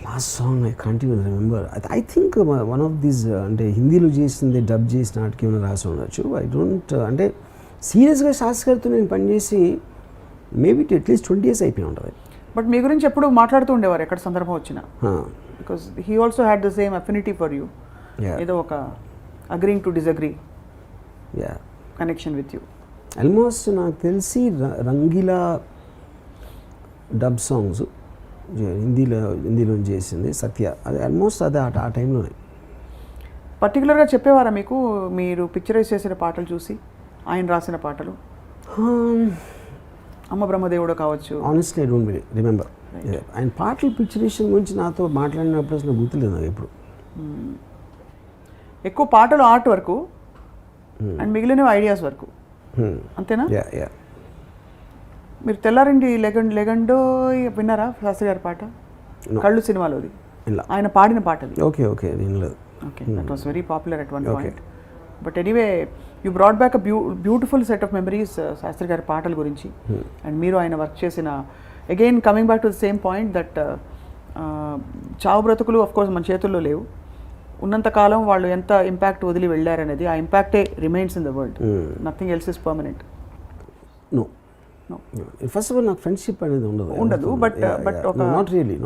Last song I can't even remember. I think one of these అంటే హిందీలో చేసింది dub చేసిన నాటికి ఏమైనా రాసి ఉండొచ్చు. ఐ డోంట్ అంటే సీరియస్గా శాస్త్రి గారితో నేను పనిచేసి మేబీ అట్లీస్ట్ 20 years అయిపోయి ఉంటుంది. బట్ మీ గురించి ఎప్పుడు మాట్లాడుతూ ఉండేవారు ఎక్కడ సందర్భం వచ్చినా, because he also had the same affinity for you. ఏదో ఒక agreeing to disagree connection with you. Almost నాకు తెలిసి రంగీలా డబ్ సాంగ్స్ హిందీలో చేసింది సత్య, అది ఆల్మోస్ట్ అదే ఆ టైంలోనే. పర్టికులర్గా చెప్పేవారా మీకు మీరు పిక్చరైజ్ చేసిన పాటలు చూసి ఆయన రాసిన పాటలు? అమ్మ బ్రహ్మదేవుడు కావచ్చు. Honestly I don't remember. ఆయన పాటల పిక్చరేషన్ గురించి నాతో మాట్లాడినప్పుడు అసలు గుర్తులేదు నాకు ఎప్పుడు. ఎక్కువ పాటలు ఆర్ట్ వరకు అండ్ మిగిలినవి ఐడియాస్ వరకు, అంతేనా? మీరు తెల్లారింటి లెగండో విన్నారా శాస్త్రి గారి పాట? కళ్ళు సినిమాలోది ఆయన పాడిన పాట. ఓకే ఓకే వినలేదు. Okay, that was very popular at one point. But anyway you brought back a beautiful set of memories Shastri గారి పాటల గురించి. అండ్ మీరు ఆయన వర్క్ చేసిన again coming back to the same point that చావు బ్రతుకులు ఆఫ్ కోర్స్ మన చేతుల్లో లేవు. ఉన్నంతకాలం వాళ్ళు ఎంత ఇంపాక్ట్ వదిలి వెళ్ళారనేది, ఆ ఇంపాక్టే remains in the world. Nothing else is permanent. No first of all నాకు ఫ్రెండ్షిప్ అనేది ఉండదు. But not really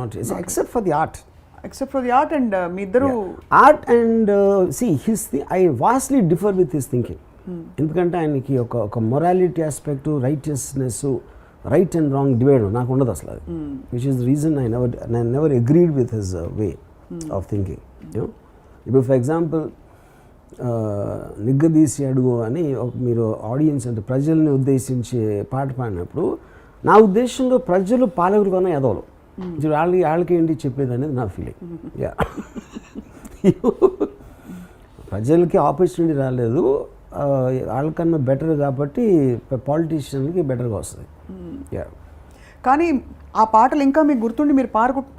except for the art. Except for the art and మీ ఇద్దరు art and see I vastly differ with his thinking. ఎందుకంటే ఆయనకి ఒక morality aspect, righteousness, right and wrong divide నాకు ఉండదు అసలు. అది which is the reason I never agreed with his way of thinking. ఇప్పుడు ఫర్ ఎగ్జాంపుల్ నిగ్గదీసి అడుగు అని మీరు ఆడియన్స్ అంటే ప్రజల్ని ఉద్దేశించి పాట పాడినప్పుడు నా ఉద్దేశంలో ప్రజలు పాలకులు కన్నా ఎదవలు, వాళ్ళకి ఏంటి చెప్పేది అనేది నా ఫీలింగ్. ప్రజలకి ఆపర్చునిటీ రాలేదు, వాళ్ళకన్నా బెటర్ కాబట్టి పాలిటీషియన్కి బెటర్గా వస్తుంది. కానీ ఆ పాటలు ఇంకా మీకు గుర్తుండి మీరు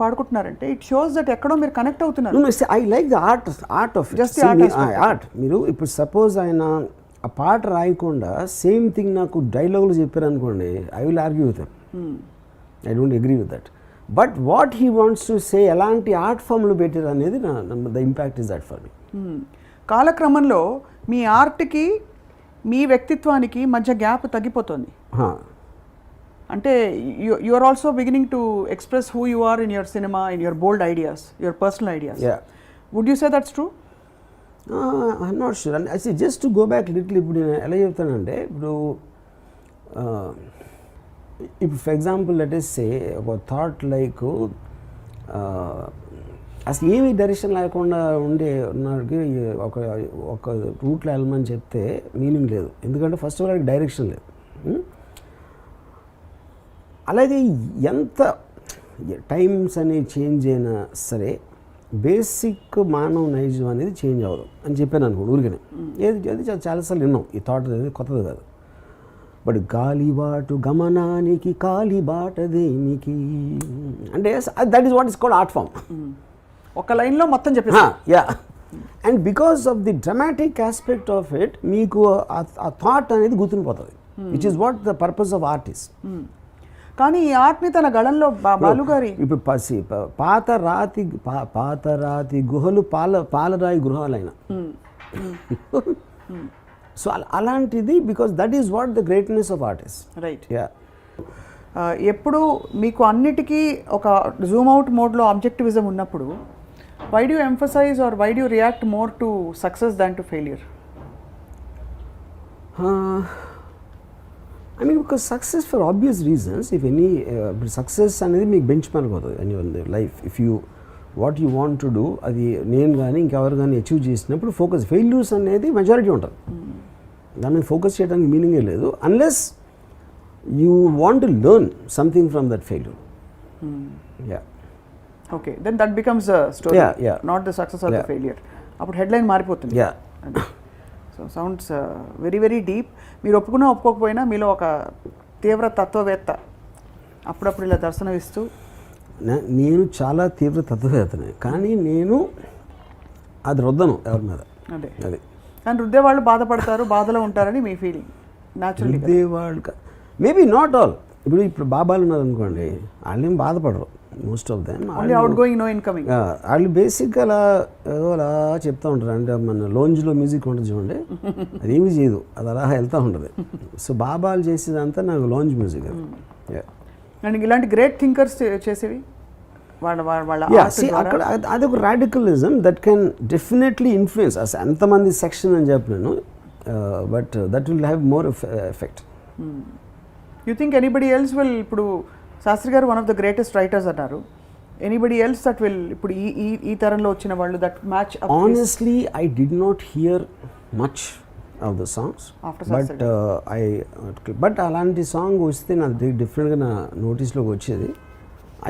పాడుకుంటున్నారంటే ఇట్ షోస్ దట్ ఎక్కడో మీరు కనెక్ట్ అవుతున్నారు. I like the art of just art. మీరు ఇప్పుడు సపోజ్ ఆయన ఆ పాట రాయకుండా సేమ్ థింగ్ నాకు డైలాగులు చెప్పారు అనుకోండి, I will argue with him. I don't agree with that. But what he wants to say ఎలాంటి ఆర్ట్ ఫామ్లో పెట్టారు అనేది the impact is that for me. కాలక్రమంలో మీ ఆర్ట్కి మీ వ్యక్తిత్వానికి మధ్య గ్యాప్ తగ్గిపోతుంది. అంటే you are also beginning to express who you are in your cinema, in your bold ideas, your personal ideas. Would you say that's true? I'm not sure. And I just to go back little, ఇప్పుడు నేను ఎలా చెప్తానంటే ఇప్పుడు for example let us సే ఒక thought like అసలు ఏమీ direction లేకుండా ఉన్నకి ఒక రూట్లో వెళ్ళమని చెప్తే మీనింగ్ లేదు. ఎందుకంటే ఫస్ట్ ఆఫ్ ఆల్ డైరెక్షన్ లేదు. అలాగే ఎంత టైమ్స్ అనేవి చేంజ్ అయినా సరే బేసిక్ మానవ నైజం అనేది చేంజ్ అవ్వదు అని చెప్పాను అనుకోండి ఊరికనే. అది చాలాసార్లు విన్నాం ఈ థాట్ అనేది, కొత్తది కాదు. బట్ గాలిబాటు గమనానికి కాలిబాట దేనికి అంటే that is what is called art form. ఒక లైన్లో మొత్తం చెప్పేసి and because of the dramatic aspect of it మీకు ఆ థాట్ అనేది గుర్తుండిపోతుంది, which is what the purpose of art is. కానీ ఈ ఆర్ట్ని తన గళంలో బాలుగారి ఇప్పుడు పాత రాతి గుహలు పాలరాయి గృహాలైన సో అలాంటిది, because that is what the greatness of artist. Right. ఎప్పుడు మీకు అన్నిటికీ ఒక జూమ్ అవుట్ మోడ్లో ఆబ్జెక్టివిజం ఉన్నప్పుడు why do emphasize or why do react more to success than to failure? I mean, because success for obvious reasons, if any success అనేది మీకు bench mark అవుతుంది in your life. If you what you want to do అది నేను కానీ ఇంకెవరు కానీ achieve చేసినప్పుడు focus. Failures అనేది మెజారిటీ ఉంటుంది, దాని మీద ఫోకస్ చేయడానికి మీనింగే లేదు unless you want to learn something from that failure. Okay, then that becomes the story, not the success or the failure. అప్పుడు హెడ్లైన్ మారిపోతుంది. So sounds very very deep. మీరు ఒప్పుకున్నా ఒప్పుకోకపోయినా మీలో ఒక తీవ్ర తత్వవేత్త అప్పుడప్పుడు ఇలా దర్శనమిస్తూ. నేను చాలా తీవ్ర తత్వవేత్తనే, కానీ నేను అది రుద్దను ఎవరి మీద. అదే కానీ రుద్దేవాళ్ళు బాధపడతారు, బాధలో ఉంటారని మీ ఫీలింగ్. న్యాచురల్లీ రుద్దేవాళ్ళు మేబీ నాట్ ఆల్. ఇప్పుడు బాబాలు ఉన్నారు అనుకోండి, వాళ్ళు ఏం బాధపడరు most of them. Only outgoing no incoming. వాళ్ళు బేసిక్గా అలా ఏదో అలా చెప్తూ ఉంటారు. అంటే మన లోంజ్లో మ్యూజిక్ ఉంటుంది చూడండి, అది ఏమి చేయదు, అది అలా వెళ్తూ ఉంటుంది. సో బాబాలు చేసేదంతా నాకు లోంజ్ మ్యూజిక్ అది. అండ్ ఇలాంటి గ్రేట్ థింకర్స్ చేసేవి వాళ్ళ అక్కడ అదొక radicalism that can definitely influence. అసలు ఎంతమంది సెక్షన్ అని చెప్పలేను, but that will have more effect. You think anybody else will, ఇప్పుడు శాస్త్రి గారు one of the greatest writers అన్నారు, ఎనీబడి ఎల్స్ దట్ విల్ ఇప్పుడు ఈ తరంలో వచ్చిన వాళ్ళు that match? Honestly I did not here much of the songs, but అలాంటి song వస్తే నాకు డిఫరెంట్గా నా నోటీస్లోకి వచ్చేది.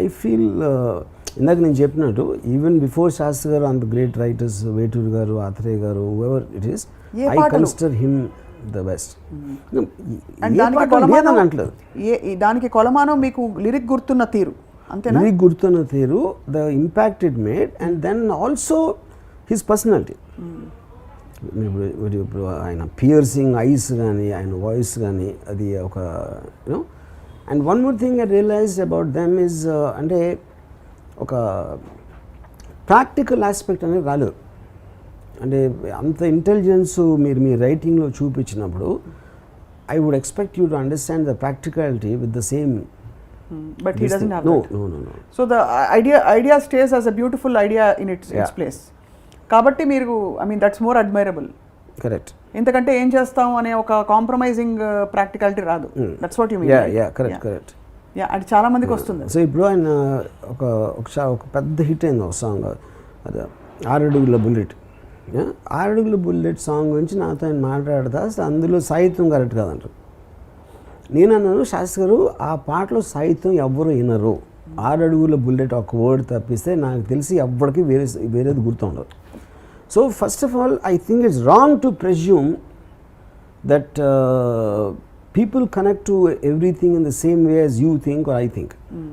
ఐ ఫీల్ ఇందాక నేను చెప్పినట్టు ఈవెన్ బిఫోర్ శాస్త్రి గారు అంత గ్రేట్ రైటర్స్, వేటూరు గారు, ఆత్రేయ గారు, ever it is, I consider him the best. అంటలేదు దానికి కొలమానం మీకు లిరిక్ గుర్తున్న తీరు, అంతేనా? లిరిక్ గుర్తున్న తీరు, the impact it made, and then also his personality. ఇప్పుడు ఆయన పియర్సింగ్ ఐస్ కానీ, ఆయన వాయిస్ కానీ, అది ఒక you know. And one more thing I realized about them is, అంటే ఒక ప్రాక్టికల్ ఆస్పెక్ట్ అనేది రాలేదు. అంటే అంత ఇంటెలిజెన్స్ మీరు మీ రైటింగ్లో చూపించినప్పుడు I would expect you to understand the practicality with the same. But he doesn't have that. No. So the idea stays as a beautiful idea in its place. కాబట్టి మీరు, I mean that's more admirable. Correct. ఎందుకంటే ఏం చేస్తాం అనే ఒక compromising practicality రాదు. That's what you mean. Correct. అది చాలా మందికి వస్తుంది. సో ఇప్పుడు ఆయన ఒక పెద్ద హిట్ అయింది ఒక సాంగ్, అది 6 అడుగుల బుల్లెట్. 6 అడుగుల బుల్లెట్ సాంగ్ గురించి నాతో ఆయన మాట్లాడతా, అసలు అందులో సాహిత్యం కరెక్ట్ కాదంటారు. నేను అన్నాను, శాస్త్రి గారు ఆ పాటలో సాహిత్యం ఎవ్వరు వినరు, 6 అడుగుల బుల్లెట్ ఒక వర్డ్ తప్పిస్తే నాకు తెలిసి ఎవ్వరికి వేరేది గుర్తుండదు. So first of all I think it's wrong to presume that people connect to everything in the same way as you think or I think.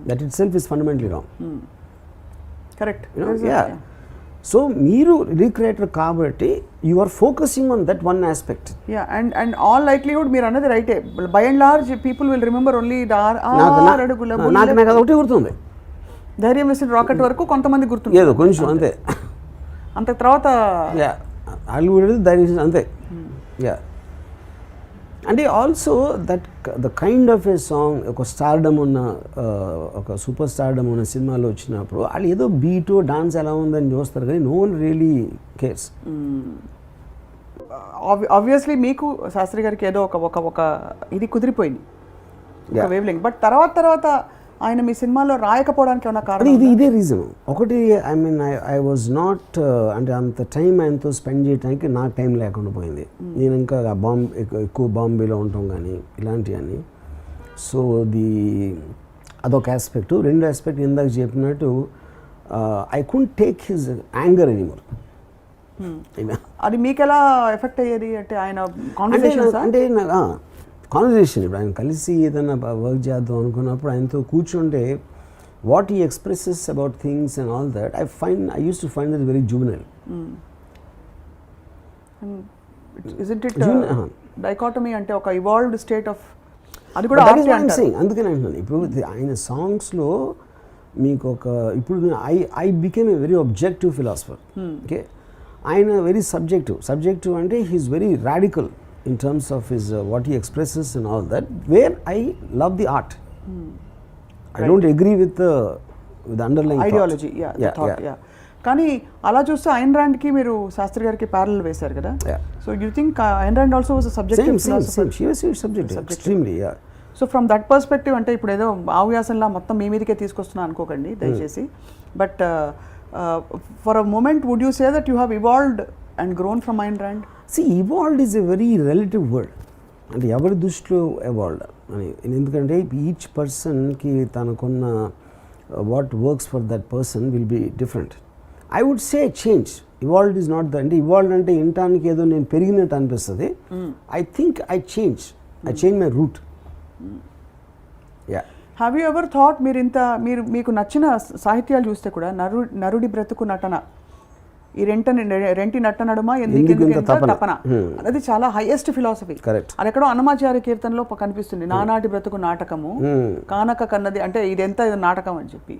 That itself is fundamentally wrong. Correct. You know, yeah. So మీరు recreator కాబట్టి you are focusing on that one aspect. Yeah, and all likelihood మీరు అన్నది రైటే. By and large people will remember only the అడుగుల bullet. నాకు ఒకటి గుర్తుంది, ధైర్యం వేసిన రాకెట్ వరకు కొంతమంది గుర్తుంది, ఏదో కొంచెం అంతే. అంత తర్వాత హాలీవుడ్ ధైర్యం అంతే. యా. అంటే also that the kind of A song, ఒక స్టార్డమ్ ఉన్న, ఒక సూపర్ స్టార్డమ్ ఉన్న సినిమాలో వచ్చినప్పుడు వాళ్ళు ఏదో బీటు డాన్స్ ఎలా ఉందని చూస్తారు, కానీ no one really cares. Obviously మీకు శాస్త్రి గారికి ఏదో ఒక ఇది కుదిరిపోయింది, వేవ్ లెంగ్త్. బట్ తర్వాత ఆయన మీ సినిమాలో రాయకపోవడానికి ఏమైనా కారణం? ఇదే రీజన్ ఒకటి. I mean I was not, అంటే అంత టైం ఆయనతో స్పెండ్ చేయడానికి నాకు టైం లేకుండా పోయింది. నేను ఇంకా ఎక్కువ బాంబేలో ఉంటాం కానీ ఇలాంటివన్నీ. సో అదొక ఆస్పెక్ట్. రెండో ఆస్పెక్ట్ ఇందాక చెప్పినట్టు I couldn't take his anger anymore. అది మీకు ఎలా ఎఫెక్ట్ అయ్యేది? అంటే ఆయన కాన్వర్సేషన్, అంటే కాన్వర్జేషన్, ఇప్పుడు ఆయన కలిసి ఏదైనా వర్క్ చేద్దాం అనుకున్నప్పుడు ఆయనతో కూర్చుంటే what he expresses about things and all that I use to find it very juvenile. Isn't it dichotomy, అంటే ఒక ఇవాల్వ్డ్ స్టేట్ ఆఫ్, అది కూడా అందుకని అంటున్నాను. ఇప్పుడు ఆయన సాంగ్స్లో మీకు ఇప్పుడు I became a very objective philosopher. Okay, ఆయన వెరీ సబ్జెక్టివ్ అంటే he is very radical in terms of his what he expresses and all that, where I love the art. I don't agree with the underlying ideology thought. కానీ అలా చూస్తే ఐన్ రాండ్ కి మీరు శాస్త్రి గారికి parallel వేశారు కదా. So you think Ayn Rand also was a subjective philosopher? She was subjective extremely. So from that perspective, అంటే ఇప్పుడు ఏదో ఆవ్యాసంలా మొత్తం మీ మీదకే తీసుకొస్తున్నా అనుకోకండి దయచేసి, but for a moment would you say that you have evolved and grown from Ayn Rand? See, evolved is a very relative word. అంటే ఎవరి దృష్టిలో evolved అని, ఎందుకంటే ఈచ్ పర్సన్కి తనకున్న what works for that person will be different. I would say change. Evolved is not the, అంటే evolved అంటే వినటానికి ఏదో నేను పెరిగినట్టు అనిపిస్తుంది. I think I change my route. Yeah. Have you ever thought, మీకు నచ్చిన సాహిత్యాలు చూస్తే కూడా నరుడి బ్రతుకు నటన ఈ రెంటి నట్ట నడుమ ఎందుకు ఇంత తపన? తపన అది చాలా హైయెస్ట్ ఫిలాసఫీ. కరెక్ట్. అది ఎక్కడో అన్నమాచార్య కీర్తనలో కనిపిస్తుంది, నానాటి బ్రతుకు నాటకము కానక కన్నది, అంటే ఇదెంత నాటకం అని చెప్పి.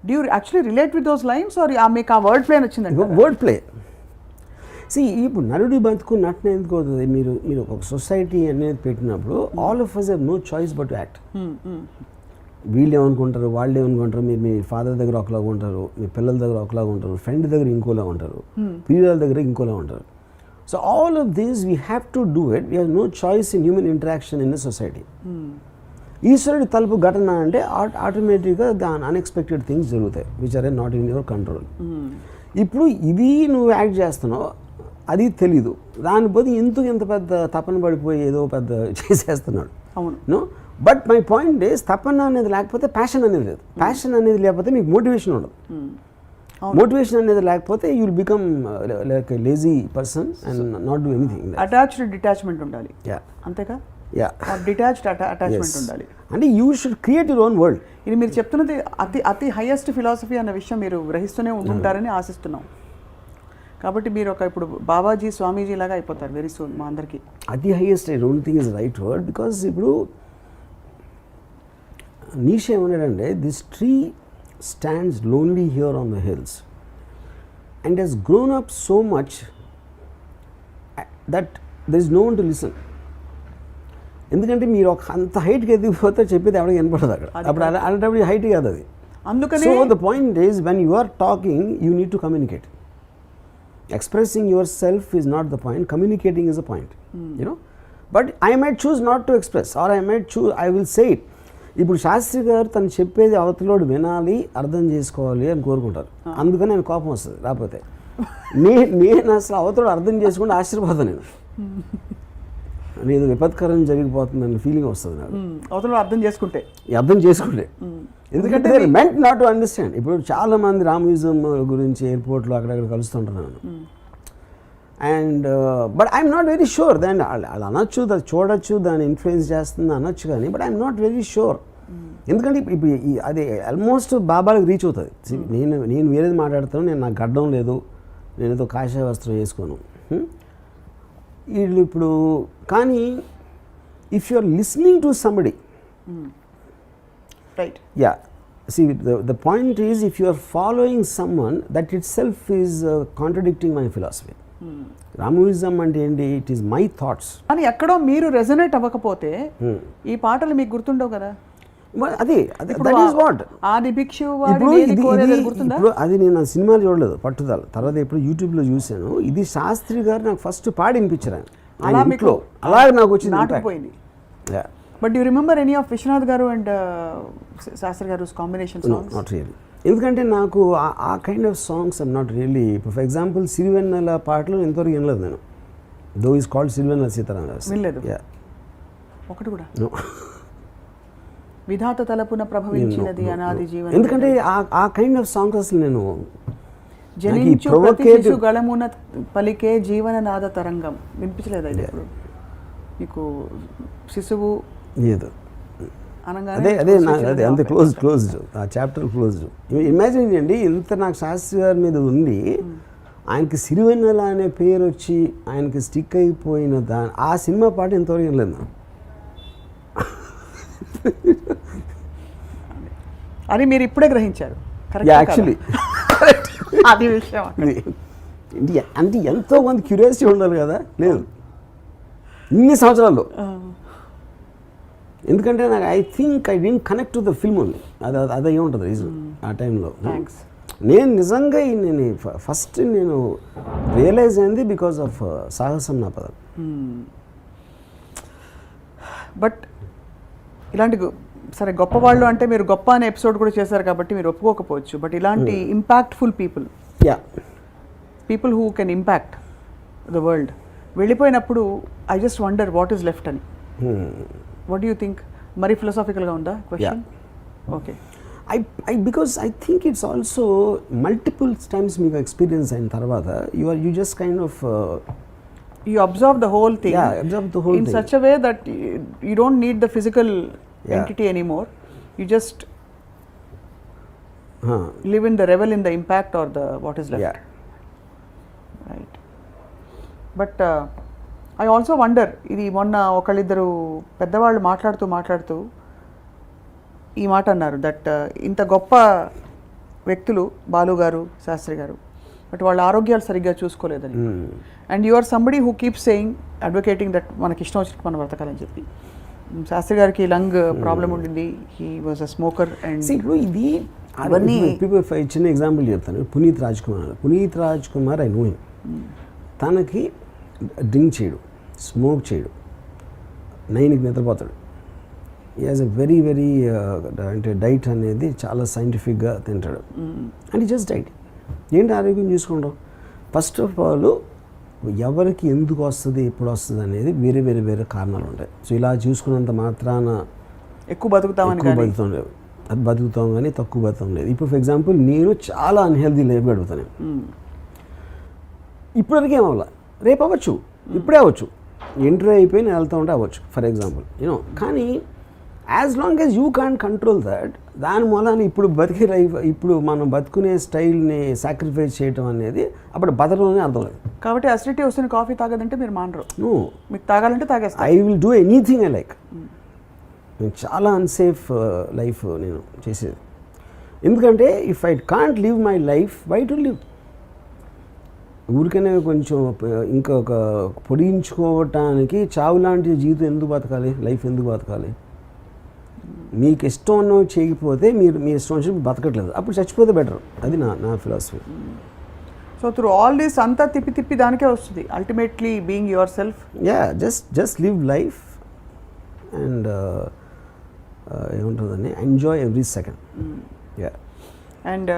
Do you actually relate with those lines or మీకు ఆ వర్డ్ ప్లే నచ్చిందండి? Word play. ఇప్పుడు నరుడి బతుకు నటన ఎందుకు అవుతుంది? మీరు ఒక సొసైటీ అనేది పెట్టినప్పుడు all of us have no choice but to act. వీళ్ళు ఏమనుకుంటారు, వాళ్ళు ఏమనుకుంటారు, మీరు మీ ఫాదర్ దగ్గర ఒకలాగా ఉంటారు, మీ పిల్లల దగ్గర ఒకలాగా ఉంటారు, ఫ్రెండ్ దగ్గర ఇంకోలా ఉంటారు, పిల్లల దగ్గర ఇంకోలా ఉంటారు. So all of these we have to do it. We have no choice in human interaction in the society. ఈశ్వరుడి తలుపు ఘటన అంటే ఆటోమేటిక్గా దాని అన్ఎక్స్పెక్టెడ్ థింగ్స్ జరుగుతాయి which are not in your control. ఇప్పుడు ఇది నువ్వు యాక్ట్ చేస్తున్నావు, అది తెలీదు, దాని బదులు ఎందుకు ఇంత పెద్ద తపన పడిపోయి ఏదో పెద్ద చేసేస్తున్నాడు. అవును. బట్ మై పాయింట్ ఈస్, తపన అనేది లేకపోతే ప్యాషన్ అనేది లేదు. ప్యాషన్ అనేది లేకపోతే మీకు మోటివేషన్ ఉండదు. మోటివేషన్ అనేది లేకపోతే you will become like a lazy person and not do anything. Attached detachment ఉండాలి. అంతేగా? డిటాచ్డ్ అటాచ్మెంట్ ఉండాలి. అంటే you should create your own world. ఇది మీరు చెప్తున్నది అతి హైయెస్ట్ ఫిలాసఫీ అన్న విషయం మీరు గ్రహిస్తూనే ఉంటుంటారని ఆశిస్తున్నాం. కాబట్టి మీరు ఇప్పుడు బాబాజీ స్వామీజీ లాగా అయిపోతారు వెరీ సూన్ మా అందరికీ. అతి highest I don't think is right word. Because ఇప్పుడు నీషే ఏమన్నాడంటే, this tree stands lonely here on the hills and he's grown up so much that there is no one to listen. ఎందుకంటే మీరు ఒక అంత హైట్కి ఎదిగిపోతే చెప్పేది ఎవరికి వినపడదు అక్కడ. అప్పుడు అలాంటప్పుడు హైట్ కాదు అది. అందుకని so the point is, when you are talking you need to communicate. Expressing yourself is not the point, communicating is the point. You know, but I might choose not to express, or I might choose, I will say it. ఇప్పుడు శాస్త్రి గారు తను చెప్పేది అవతలోడు వినాలి, అర్థం చేసుకోవాలి అని కోరుకుంటారు. అందుకని నేను కోపం వస్తుంది రాకపోతే. నేను అసలు అవతలోడు అర్థం చేసుకుంటే ఆశ్చర్యపోతాను. నేను విపత్కరం జరిగిపోతుందని ఫీలింగ్ వస్తుంది నాకు అవతలోడు అర్థం చేసుకుంటే. ఎందుకంటే మెంట్ నాట్ టు అండర్స్టాండ్. ఇప్పుడు చాలా మంది రామోయిజం గురించి ఎయిర్పోర్ట్లో అక్కడక్కడ కలుస్తుంటున్నాను. And but I'm not very sure. దాన్ని అది అనొచ్చు, దాన్ని చూడొచ్చు, దాన్ని ఇన్ఫ్లుయెన్స్ చేస్తుంది అనొచ్చు, కానీ but I'm not very sure. ఎందుకంటే ఇప్పుడు అది ఆల్మోస్ట్ బాబాలకు రీచ్ అవుతుంది. నేను వేరేది మాట్లాడతాను, నేను నాకు గడ్డం లేదు, నేను ఏదో కాషాయ వస్త్రం వేసుకోను. వీళ్ళు ఇప్పుడు కానీ if you are listening to somebody, right, yeah, see the point is, if you are following someone, that itself is contradicting my philosophy. రామోయిజం అంటే ఏంటి? It is my thoughts. అని ఎక్కడో మీరు రెజొనేట్ అవ్వకపోతే ఈ పాటలు మీకు గుర్తుండవు కదా. అదే దట్ ఈస్ వాట్ ఆది భిక్షు ఇప్పుడు అది నేను సినిమాలు చూడలేదు పట్టుదల. తర్వాత ఇప్పుడు యూట్యూబ్లో చూశాను. ఇది శాస్త్రి గారు నాకు ఫస్ట్ పాడి వినిపించారు. అలాగే నాకు వచ్చింది నాటుకుపోయింది. But you remember any of Vishwanath garu and Sastry గారు కాంబినేషన్ సాంగ్స్? Not really. ఎందుకంటే నాకు ఆ kind of songs I'm not really. ఇప్పుడు ఫర్ ఎగ్జాంపుల్ సిరివెన్నెల పాటలు ఎంతవరకు వినలేదు నేను. Though is called Sirivennela Seetharama. వినలేదు ఒకటి కూడా. విధాత తలపున ప్రభవించినది అనాది జీవనం. ఎందుకంటే ఆ కైండ్ ఆఫ్ సాంగ్స్ అసలు నేను జనించు ప్రతి శిశు గళమున పలికే జీవన నాద తరంగం వినిపించలేదు. అయితే ఇప్పుడు మీకు శిశువు లేదు అదే అంతే క్లోజ్డ్ ఆ చాప్టర్ క్లోజ్డ్. ఇమాజిన్ చేయండి, ఇంత నాకు శాస్త్రి గారి మీద ఉండి ఆయనకి సిరివెన్నెల అనే పేరు వచ్చి ఆయనకి స్టిక్ అయిపోయిన ఆ సినిమా పాట ఎంతవరకు వినలేదు. అది మీరు ఇప్పుడే గ్రహించారు యాక్చువల్లీ. అది విషయం అంటే ఎంతో మంది క్యూరియాసిటీ ఉండాలి కదా. లేదు ఇన్ని సంవత్సరాల్లో. ఎందుకంటే నాకు I think I didn't connect to the film only. అదే ఉంటుంది రీజన్ ఆ టైంలో. నేను నిజంగా నేను ఫస్ట్ నేను రియలైజ్ అయింది బికాస్ ఆఫ్ సాహసం నా పదం. బట్ ఇలాంటి సరే గొప్పవాళ్ళు అంటే మీరు గొప్ప అనే ఎపిసోడ్ కూడా చేశారు కాబట్టి మీరు ఒప్పుకోకపోవచ్చు. బట్ ఇలాంటి impactful people who can impact the world వెళ్ళిపోయినప్పుడు I just wonder what is left అని. What do you think? మరీ ఫిలాసాఫికల్గా ఉందా question? Okay. Because I think it's also multiple times మీకు ఎక్స్పీరియన్స్ అయిన తర్వాత you just kind of you observe the whole thing, in such a way that you don't need the physical entity anymore. You just live in the revel in the impact or the what is left. But I also wonder, ఇది మొన్న ఒకళ్ళిద్దరు పెద్దవాళ్ళు మాట్లాడుతూ ఈ మాట అన్నారు, that ఇంత గొప్ప వ్యక్తులు బాలు గారు, శాస్త్రి గారు, బట్ వాళ్ళ ఆరోగ్యాలు సరిగ్గా చూసుకోలేదని. And you are somebody who keep saying, advocating that మనకి ఇష్టం వచ్చినట్టు మనం బ్రతకాలని చెప్పి. శాస్త్రి గారికి లంగ్ ప్రాబ్లం ఉండింది, he was a smoker. And ఇప్పుడు ఇది అవన్నీ చిన్న ఎగ్జాంపుల్ చెప్తాను. Puneeth Raj Kumar I know him. తనకి డ్రింక్ చేయడు, స్మోక్ చేయడు, 9కి నిద్రపోతాడు. ఈ హాజ్ ఎ వెరీ అంటే డైట్ అనేది చాలా సైంటిఫిక్గా తింటాడు. And just diet. ఏంటి ఆరోగ్యం చూసుకుంటాం? ఫస్ట్ ఆఫ్ ఆల్ ఎవరికి ఎందుకు వస్తుంది, ఎప్పుడు వస్తుంది అనేది వేరే కారణాలు ఉంటాయి. సో ఇలా చూసుకున్నంత మాత్రాన ఎక్కువ బతుకుతాం లేదు, అది బతుకుతాం కానీ తక్కువ బతుకుతాం లేదు. ఇప్పుడు ఫర్ ఎగ్జాంపుల్ నేను చాలా అన్హెల్దీ లైఫ్ గడుపుతాను. ఇప్పటివరకు ఏమవ్వాల, రేపు అవ్వచ్చు, ఇప్పుడే అవ్వచ్చు, ఎంట్రీ అయిపోయి నేను వెళ్తూ ఉంటే అవ్వచ్చు ఫర్ ఎగ్జాంపుల్, యూనో. కానీ as long as you can control that, దాని మూలాన ఇప్పుడు బతికే లైఫ్, ఇప్పుడు మనం బతుకునే స్టైల్ని సాక్రిఫైస్ చేయడం అనేది అప్పుడు బతకలోనే అర్థం లేదు. కాబట్టి అసిడిటీ వస్తున్న కాఫీ తాగదంటే మీరు మానరు, మీకు తాగాలంటే తాగేస్తా. I will do anything I like. నేను చాలా అన్సేఫ్ లైఫ్ నేను చేసేది. ఎందుకంటే if I can't live my life, why to live? ఊరికనే కొంచెం ఇంకొక పొడిగించుకోవటానికి చావు లాంటి జీవితం ఎందుకు బతకాలి, లైఫ్ ఎందుకు బతకాలి? మీకు ఇష్టం ఉన్నవి చేయకపోతే మీరు మీ ఇష్టం వచ్చినప్పుడు బతకట్లేదు, అప్పుడు చచ్చిపోతే బెటర్. అది నా philosophy. So through all this అంతా తిప్పి దానికే వస్తుంది ultimately being yourself. Yeah, just live life and ఏముంటుందని enjoy every second. Yeah. And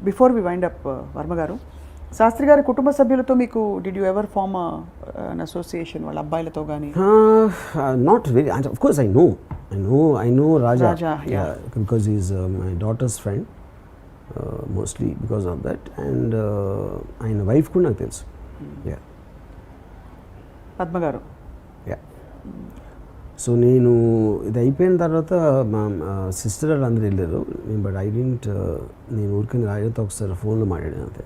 before we wind up, Varma garu, Shastri గారి కుటుంబ సభ్యులతో మీకు did you ever form an association, వాళ్ళ అబ్బాయిలతో కానీ? Not very. Of course I know Raja. Yeah, because he's my daughter's friend, mostly because of that. And ఆయన wife కూడా నాకు తెలుసు. Yeah. పద్మ గారు. Yeah. సో నేను ఇది అయిపోయిన తర్వాత మా సిస్టర్ అందరూ వెళ్ళారు, బట్ ఐ డింట్. నేను ఊరికని రాజాతో ఒకసారి ఫోన్లో మాట్లాడాను అంతే.